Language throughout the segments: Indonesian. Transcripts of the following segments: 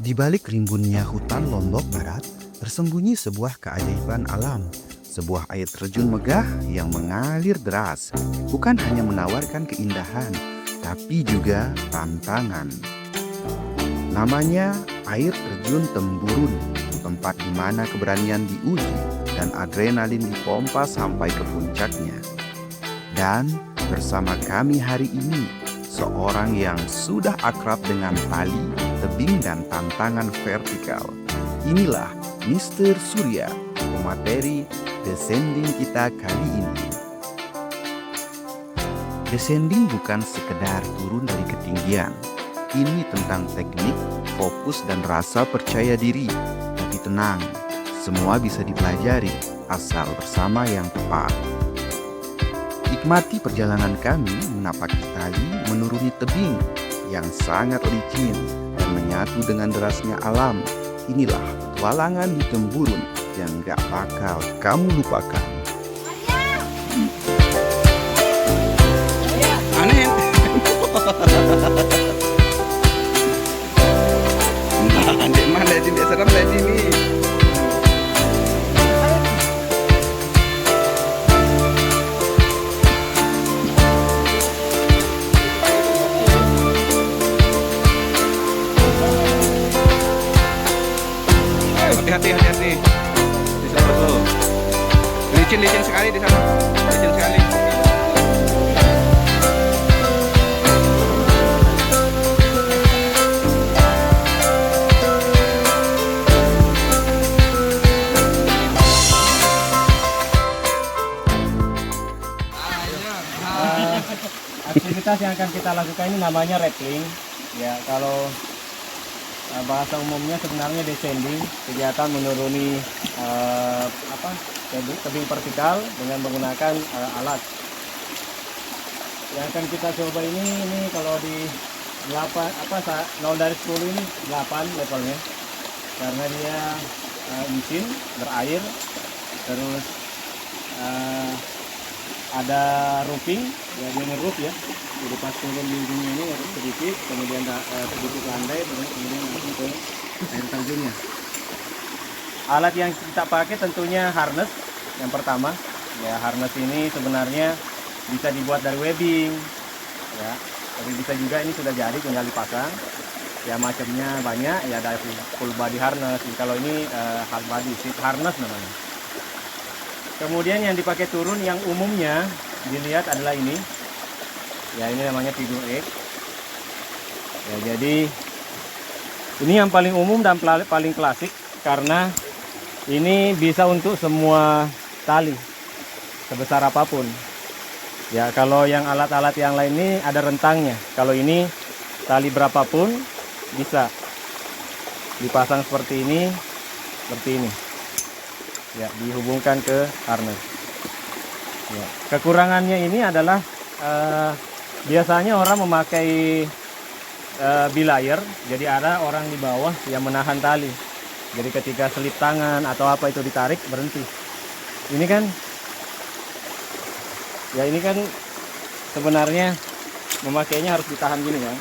Di balik rimbunnya hutan Lombok Barat, tersembunyi sebuah keajaiban alam. Sebuah air terjun megah yang mengalir deras, bukan hanya menawarkan keindahan, tapi juga tantangan. Namanya air terjun Temburun, tempat di mana keberanian diuji dan adrenalin dipompa sampai ke puncaknya. Dan bersama kami hari ini, seorang yang sudah akrab dengan tali, tebing, dan tantangan vertikal. Inilah Mr. Surya, pemateri descending kita kali ini. Descending bukan sekedar turun dari ketinggian. Ini tentang teknik, fokus, dan rasa percaya diri. Tapi tenang, semua bisa dipelajari asal bersama yang tepat. Nikmati perjalanan kami menapaki tali menuruni tebing yang sangat licin dan menyatu dengan derasnya alam. Inilah petualangan di Temburun yang gak bakal kamu lupakan. Aneh. Nah, dek mana sini serem dari sini. Hati-hati. Di sana tuh. Licin sekali di sana. Licin sekali. Aktivitas yang akan kita lakukan ini namanya rappelling. Ya, kalau bahasa umumnya sebenarnya descending, kegiatan menuruni tebing vertikal dengan menggunakan alat. Yang akan kita coba ini kalau di 0 dari 10 ini 8 levelnya. Karena dia licin, berair, terus ada roofing, ya dia nge-roof ya. Jadi pas turun di ujungnya ini harus sedikit, kemudian sedikit landai, kemudian langsung ke air terjunnya. Alat yang kita pakai tentunya harness yang pertama. Ya, harness ini sebenarnya bisa dibuat dari webbing, ya. Tapi bisa juga ini sudah jadi, tinggal dipasang. Ya macamnya banyak, ya ada full body harness. Kalau ini half body, seat harness namanya. Kemudian yang dipakai turun yang umumnya dilihat adalah ini. Ya ini namanya figure 8. Ya jadi ini yang paling umum dan paling klasik karena ini bisa untuk semua tali sebesar apapun. Ya kalau yang alat-alat yang lain ini ada rentangnya. Kalau ini tali berapapun bisa dipasang seperti ini, ya dihubungkan ke harness. Ya, kekurangannya ini adalah biasanya orang memakai belayer, jadi ada orang di bawah yang menahan tali. Jadi ketika selip tangan atau apa itu ditarik, berhenti. Ini kan sebenarnya memakainya harus ditahan gini kan.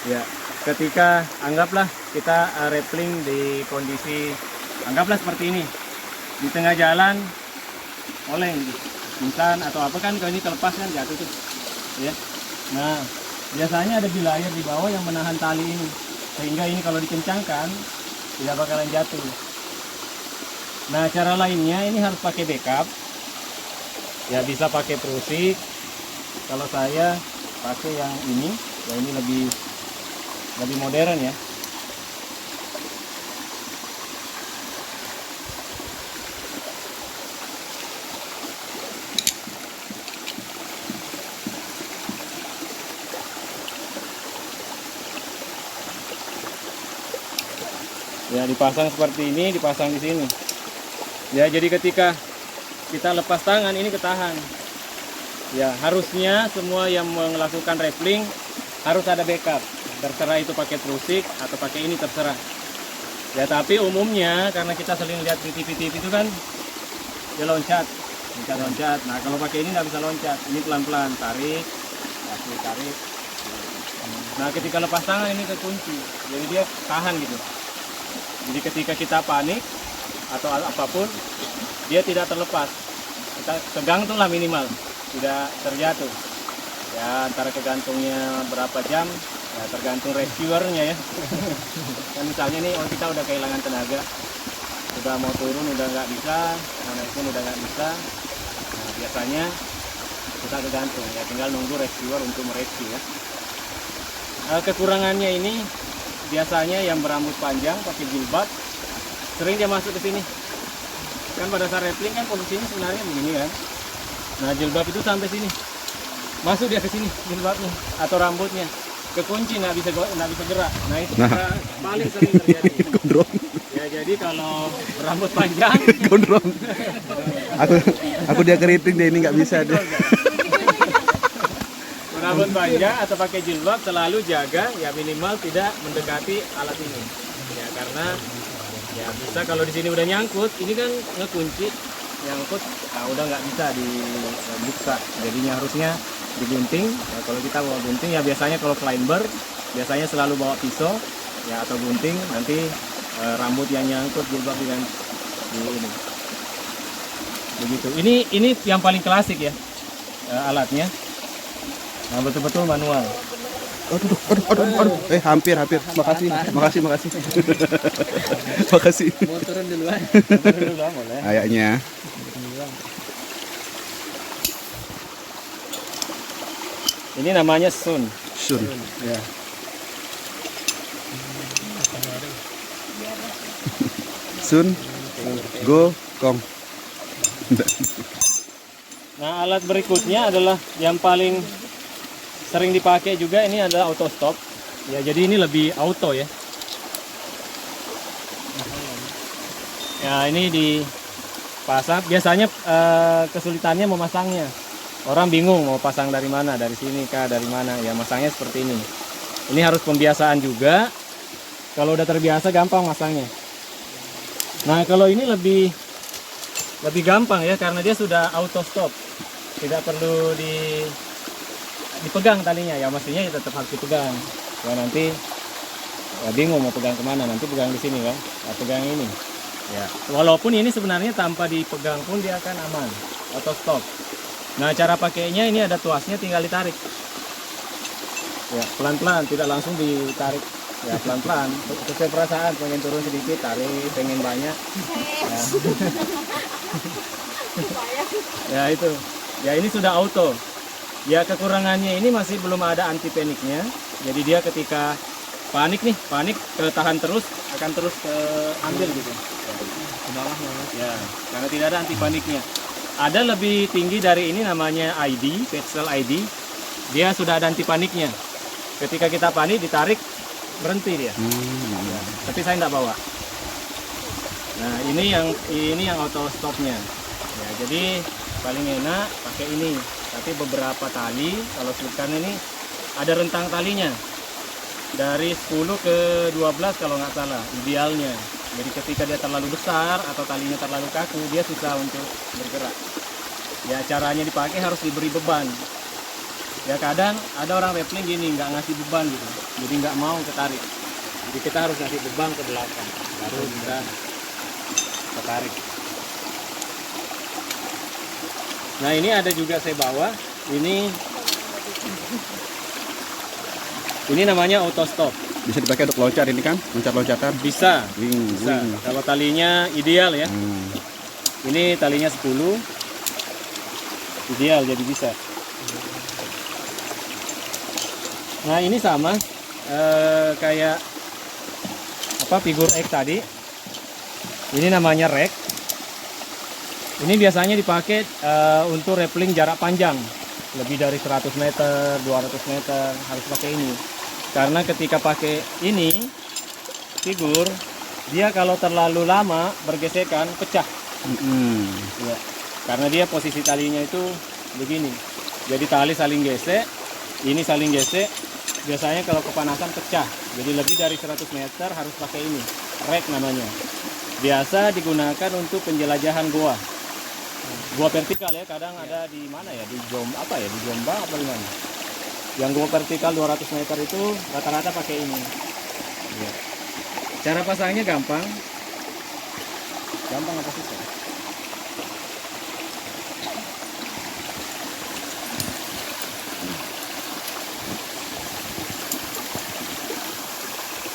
Ya, ketika anggaplah kita rappelling di kondisi anggaplah seperti ini. Di tengah jalan oleng insan atau apa kan, kalau ini terlepas kan jatuh tuh ya. Nah biasanya ada belayer di bawah yang menahan tali ini sehingga ini kalau dikencangkan tidak bakalan jatuh. Nah cara lainnya ini harus pakai backup ya, bisa pakai prusik. Kalau saya pakai yang ini ya, ini lebih modern ya. Ya dipasang seperti ini, dipasang di sini. Ya jadi ketika kita lepas tangan ini ketahan. Ya harusnya semua yang melakukan rappelling harus ada backup. Terserah itu pakai trusik atau pakai ini terserah. Ya tapi umumnya karena kita sering lihat di TV-TV itu kan dia loncat. Nah kalau pakai ini nggak bisa loncat. Ini pelan-pelan tarik, kasih tarik. Nah ketika lepas tangan ini kekunci, jadi dia tahan gitu. Jadi ketika kita panik atau apapun, dia tidak terlepas. Kita tegang tuh lah minimal, tidak terjatuh. Ya antara kegantungnya berapa jam, ya tergantung rescuernya ya. Kan misalnya nih, kita udah kehilangan tenaga, udah mau turun udah nggak bisa, naik pun udah nggak bisa. Nah biasanya kita kegantung, ya tinggal nunggu rescuer untuk merescue ya. Kekurangannya ini biasanya yang berambut panjang pakai jilbab sering dia masuk ke sini. Kan pada saat rappelling kan posisinya sebenarnya begini kan. Nah jilbab itu sampai sini, masuk dia ke sini jilbabnya atau rambutnya kekunci, nggak bisa gerak. Nah itu paling sering terjadi. Gondrong. Ya jadi kalau berambut panjang, Gondrong. Aku dia keriting deh, ini nggak bisa deh. berambut panjang atau pakai jilbab selalu jaga ya minimal tidak mendekati alat ini. Ya karena ya bisa kalau di sini udah nyangkut, ini kan ngekunci, nyangkut, nah udah nggak bisa dibuka. Jadinya harusnya digunting. Ya, kalau kita bawa gunting ya biasanya kalau climber biasanya selalu bawa pisau ya atau gunting, nanti rambut yang nyangkut jilbab dengan di ini. Begitu. Ini yang paling klasik ya alatnya. Nah betul-betul manual. Aduh. Hampir. Makasih. Makasih. Mau turun duluan. Turun dulu boleh. Kayaknya. Ini namanya Sun. Ya. Sun, go, kong. Nah alat berikutnya adalah yang paling sering dipakai juga, ini adalah auto stop. Ya jadi ini lebih auto ya. Ya ini dipasang. Biasanya kesulitannya memasangnya. Orang bingung mau pasang dari mana, dari sini kah, dari mana. Ya masangnya seperti ini. Ini harus pembiasaan juga. Kalau udah terbiasa gampang masangnya. Nah kalau ini lebih gampang ya, karena dia sudah auto stop. Tidak perlu dipegang talinya, ya mestinya ya tetap harus dipegang. Ya nanti ya bingung mau pegang kemana, nanti pegang di sini kan, nah, pegang ini. Ya walaupun ini sebenarnya tanpa dipegang pun dia akan aman, auto stop. Nah cara pakainya ini ada tuasnya, tinggal ditarik. Ya pelan-pelan, tidak langsung ditarik. Ya pelan-pelan, sesuai perasaan, pengen turun sedikit, tarik, pengen banyak. Ya itu. Ya ini sudah auto. Ya kekurangannya ini masih belum ada anti paniknya. Jadi dia ketika panik ketahan terus, akan terus ambil gitu. Ke bawah ya, karena tidak ada anti paniknya. Ada lebih tinggi dari ini, namanya ID, Petzl ID. Dia sudah ada anti paniknya. Ketika kita panik ditarik, berhenti dia. Ya, tapi saya tidak bawa. Nah ini yang auto stopnya. Ya, jadi paling enak pakai ini. Tapi beberapa tali, kalau slipkan ini ada rentang talinya dari 10 ke 12 kalau nggak salah idealnya. Jadi ketika dia terlalu besar atau talinya terlalu kaku, dia susah untuk bergerak. Ya caranya dipakai harus diberi beban. Ya kadang ada orang rappelling gini, nggak ngasih beban gitu, jadi nggak mau ketarik. Jadi kita harus ngasih beban ke belakang, baru bisa ketarik. Nah ini ada juga saya bawa, ini namanya auto stop. Bisa dipakai untuk loncat ini kan, loncat-loncatan. Bisa, Wing. kalau talinya ideal ya. Ini talinya 10, ideal jadi bisa. Nah ini sama kayak figur X tadi. Ini namanya rack. Ini biasanya dipakai untuk rappelling jarak panjang, lebih dari 100 meter, 200 meter harus pakai ini. Karena ketika pakai ini figur, dia kalau terlalu lama bergesekan pecah. Ya, karena dia posisi talinya itu begini. Jadi tali saling gesek, ini saling gesek. Biasanya kalau kepanasan pecah. Jadi lebih dari 100 meter harus pakai ini. Rack namanya. Biasa digunakan untuk penjelajahan goa. Goa vertikal ya, kadang ada di mana ya? Di Jombang apa di mana? Yang go vertikal 200 meter itu rata-rata pakai ini. Ya. Cara pasangnya gampang. Gampang apa susah?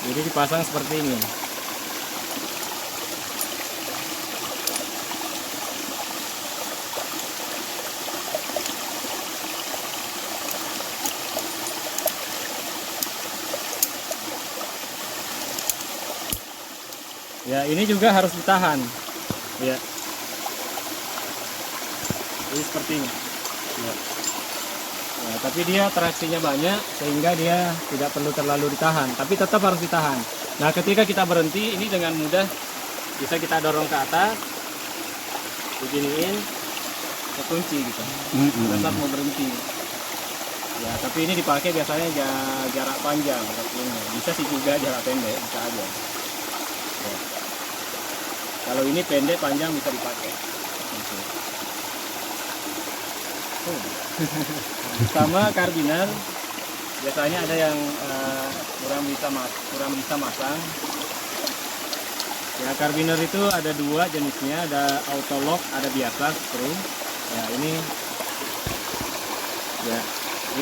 Jadi dipasang seperti ini. Ya, ini juga harus ditahan. Ya. Jadi seperti ini. Ya. Nah, tapi dia traksinya banyak sehingga dia tidak perlu terlalu ditahan, tapi tetap harus ditahan. Nah, ketika kita berhenti, ini dengan mudah bisa kita dorong ke atas, beginiin, kekunci gitu. Pada saat mau berhenti. Ya, tapi ini dipakai biasanya jarak panjang, bisa sih juga jarak pendek, bisa aja. Ya. Kalau ini pendek, panjang bisa dipakai. Gitu. Sama karbinar biasanya ada yang kurang bisa masang. Ya, karbinar itu ada dua jenisnya, ada autolock, ada biasa screw. Ya,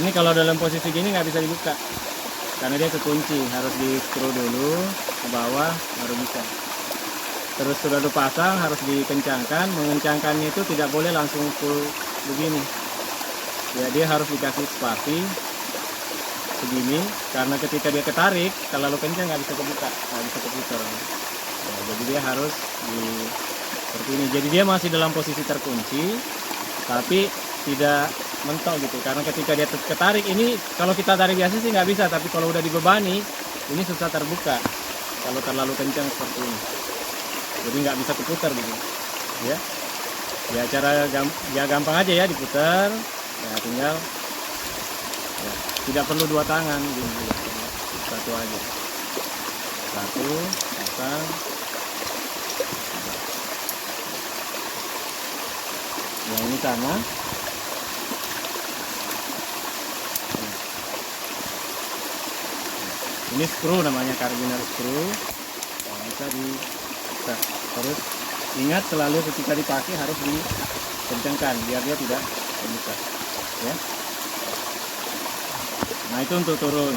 ini kalau dalam posisi gini nggak bisa dibuka karena dia kekunci, harus di screw dulu ke bawah baru bisa. Terus sudah dipasang harus dikencangkan. Mengencangkannya itu tidak boleh langsung full begini. Ya, dia harus dikasih spasi segini, karena ketika dia ketarik terlalu kencang nggak bisa kebuka, nggak bisa keputar. Ya, jadi dia harus seperti ini. Jadi dia masih dalam posisi terkunci, tapi tidak mentok gitu. Karena ketika dia ketarik ini, kalau kita tarik biasa sih nggak bisa, tapi kalau udah dibebani ini susah terbuka. Kalau terlalu kencang seperti ini, jadi nggak bisa keputar gitu. Ya cara gampang aja ya diputar. Ya, tinggal ya, tidak perlu dua tangan gini, satu aja, satu pasang. Ya, ini sama. Ini screw namanya, karbinar screw. Nah, bisa terus ingat selalu ketika dipakai harus dikencangkan biar dia tidak terbuka. Ya. Nah, itu untuk turun.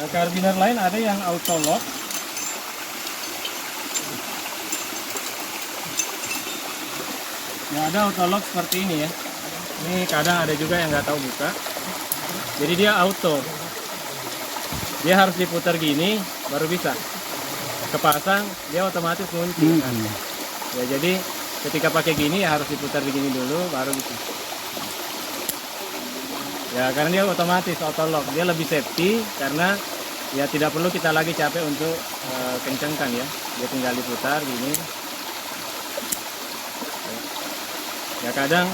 Karbinar lain ada yang auto lock. Ya, ada auto lock seperti ini ya. Ini kadang ada juga yang nggak tahu buka. Jadi dia auto. Dia harus diputar gini baru bisa. Kepasang dia otomatis kunci. Ya, jadi ketika pakai gini ya harus diputar begini dulu baru bisa. Ya, karena dia otomatis auto lock, dia lebih safety karena ya tidak perlu kita lagi capek untuk kencangkan ya. Dia tinggal diputar gini. Ya, kadang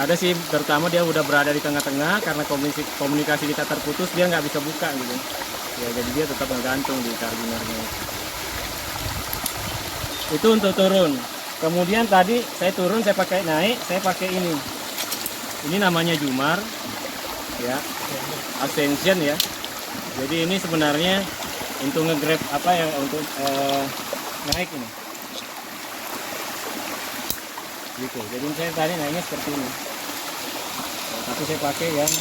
ada sih terutama dia udah berada di tengah-tengah karena komunikasi kita terputus, dia nggak bisa buka gitu. Ya, jadi dia tetap menggantung di karbinarnya. Itu untuk turun. Kemudian tadi saya turun, saya pakai naik, saya pakai ini. Ini namanya Jumar, ya, Ascension ya. Jadi ini sebenarnya untuk nge-grab apa yang untuk naik ini. Gitu. Jadi saya tadi naiknya seperti ini. Tapi saya pakai yang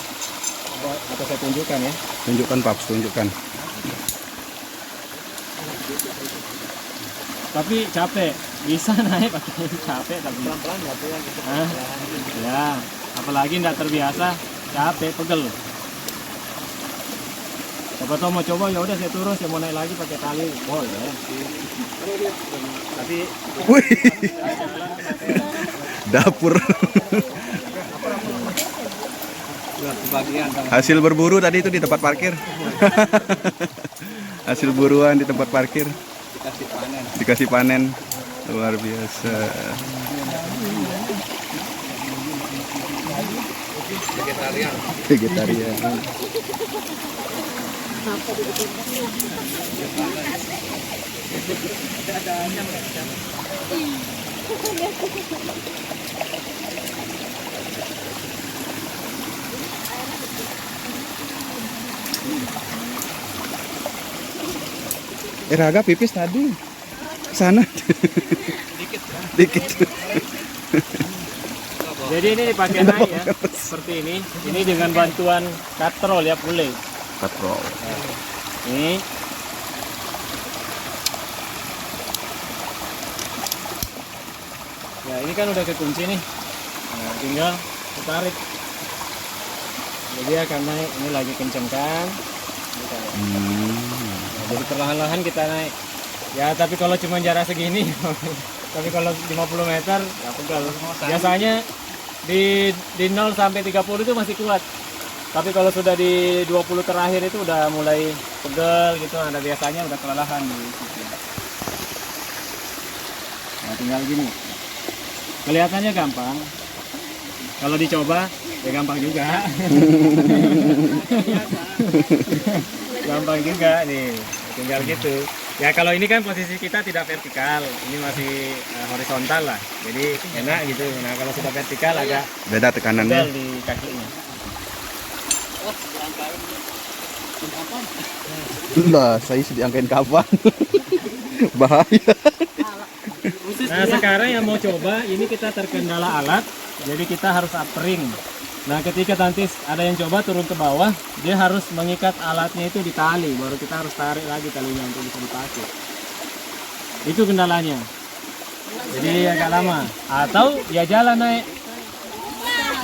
atau saya tunjukkan ya. Tunjukkan Paps, tunjukkan. Tapi capek. Bisa naik pakai ini capek tapi pelan-pelan nggak pelan gitu. Ya, apalagi nggak terbiasa, capek, pegel. Siapa tahu mau coba, ya udah saya turun, saya mau naik lagi pakai tali, boleh. Tapi Wih, dapur. Hasil berburu tadi itu di tempat parkir. Hasil buruan di tempat parkir. Dikasih panen. Luar biasa. Vegetarian. Raga pipis tadi. Sana. Dikit. Jadi ini dipakai naik ya, seperti ini. Ini dengan bantuan katrol ya, pule. Katrol. Ini. Ya ini kan udah kekunci nih. Nah, tinggal ditarik. Jadi akan naik. Ini lagi kenceng kan. Ini kan. Nah, jadi perlahan-lahan kita naik. Ya tapi kalau cuma jarak segini, tapi kalau 50 meter, ya pegal. Biasanya di 0 sampai 30 itu masih kuat. Tapi kalau sudah di 20 terakhir itu udah mulai pegel gitu. Ada biasanya udah kelelahan di situ. Nah, tinggal gini. Kelihatannya gampang. Kalau dicoba ya gampang juga. Gampang juga nih. Tinggal gitu. Ya kalau ini kan posisi kita tidak vertikal, ini masih horizontal lah, jadi enak gitu. Nah kalau sudah vertikal agak Beda tekanannya. tebal di kakinya. Lah, saya sedang angkain kapan? Bahaya. Nah sekarang yang mau coba, ini kita terkendala alat, jadi kita harus uppering. Nah ketika nanti ada yang coba turun ke bawah, dia harus mengikat alatnya itu di tali, baru kita harus tarik lagi talinya untuk bisa dipakai. Itu kendalanya. Jadi agak lama. Atau ya jalan naik.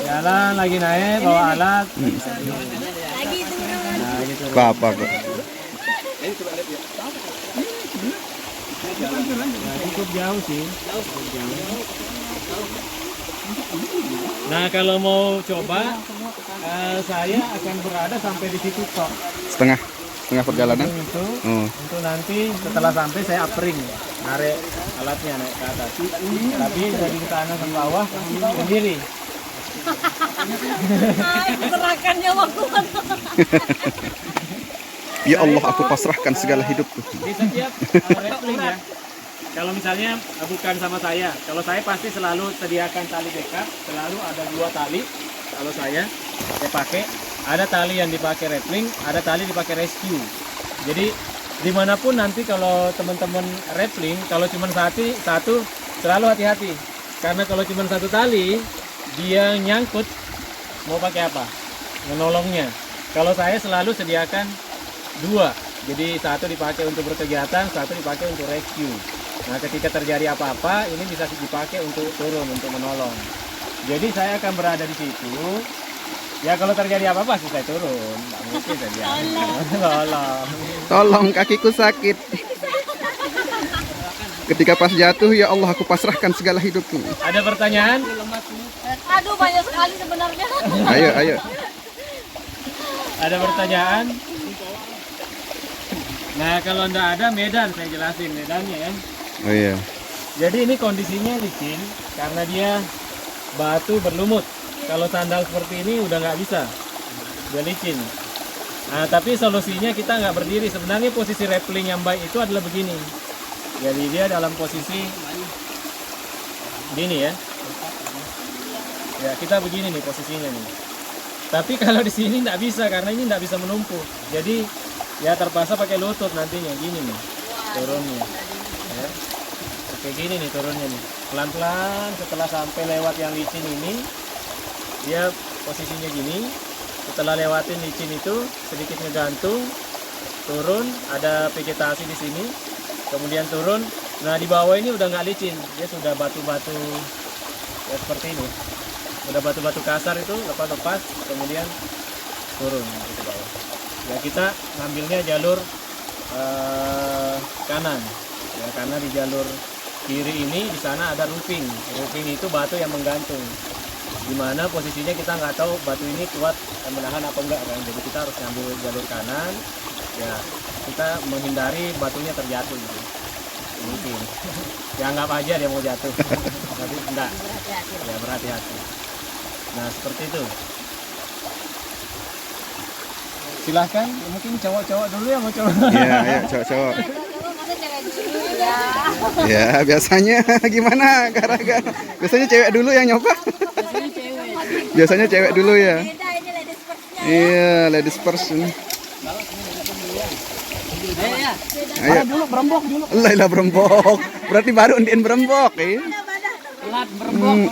Jalan lagi naik, bawa alat. Nah gitu. Apa kok? Nah, cukup jauh sih. Cukup jauh. Nah kalau mau coba, saya akan berada sampai di situ tok. Setengah perjalanan. Untuk nanti setelah sampai saya uppering, narik alatnya naik ke atas. Tapi dari kanan ke bawah sendiri. Gerakannya waktu Ya Allah, aku pasrahkan segala hidupku. Di setiap rappling ya. Kalau misalnya bukan sama saya, kalau saya pasti selalu sediakan tali backup, selalu ada 2 tali. Kalau saya pakai, ada tali yang dipakai rappling, ada tali dipakai rescue. Jadi dimanapun nanti kalau teman-teman rappling, kalau cuma satu selalu hati-hati, karena kalau cuma satu tali dia nyangkut, mau pakai apa? Menolongnya. Kalau saya selalu sediakan 2, jadi satu dipakai untuk berkegiatan, satu dipakai untuk rescue. Nah ketika terjadi apa-apa, ini bisa dipakai untuk turun, untuk menolong. Jadi saya akan berada di situ. Ya kalau terjadi apa-apa sih saya turun, nggak mungkin saja. Tolong, kakiku sakit. Ketika pas jatuh, ya Allah, aku pasrahkan segala hidupku. Ada pertanyaan? Aduh banyak sekali sebenarnya. Ayo. Ada pertanyaan? Nah kalau enggak ada, medan saya jelasin medannya ya. Oh iya. Jadi ini kondisinya licin karena dia batu berlumut. Kalau sandal seperti ini udah nggak bisa, dia licin. Nah tapi solusinya kita nggak berdiri. Sebenarnya posisi rappling yang baik itu adalah begini. Jadi dia dalam posisi gini ya. Ya kita begini nih posisinya nih. Tapi kalau di sini nggak bisa karena ini nggak bisa menumpuk. Jadi ya terpaksa pakai lutut nantinya gini nih turunnya. Ya. Kayak gini nih turunnya nih, pelan-pelan setelah sampai lewat yang licin ini, dia posisinya gini. Setelah lewatin licin itu sedikit ngegantung, turun, ada vegetasi di sini, kemudian turun. Nah di bawah ini udah nggak licin, dia sudah batu-batu ya seperti ini, udah batu-batu kasar itu lepas-lepas, kemudian turun ke bawah. Ya kita ngambilnya jalur kanan, ya karena di jalur kiri ini di sana ada roofing. Roofing itu batu yang menggantung. Dimana posisinya kita nggak tahu batu ini kuat menahan apa enggak kan. Jadi kita harus ngambil jalur kanan. Ya kita menghindari batunya terjatuh gitu. Mungkin. Ya anggap aja dia mau jatuh. Tapi enggak. Ya berhati-hati. Nah seperti itu. Silahkan, mungkin cowok-cowok dulu yang mau coba. Iya, cowok-cowok. Masa cewek dulu ya. Ya, biasanya gimana, Karaga? Biasanya cewek dulu yang nyoba. Biasanya cewek dulu ya. Beda ini ladies first-nya. Iya, ladies first. Ayo. Dulu berembok dulu. Lah berembok. Berarti baru ndien berembok, eh. Telat berembok.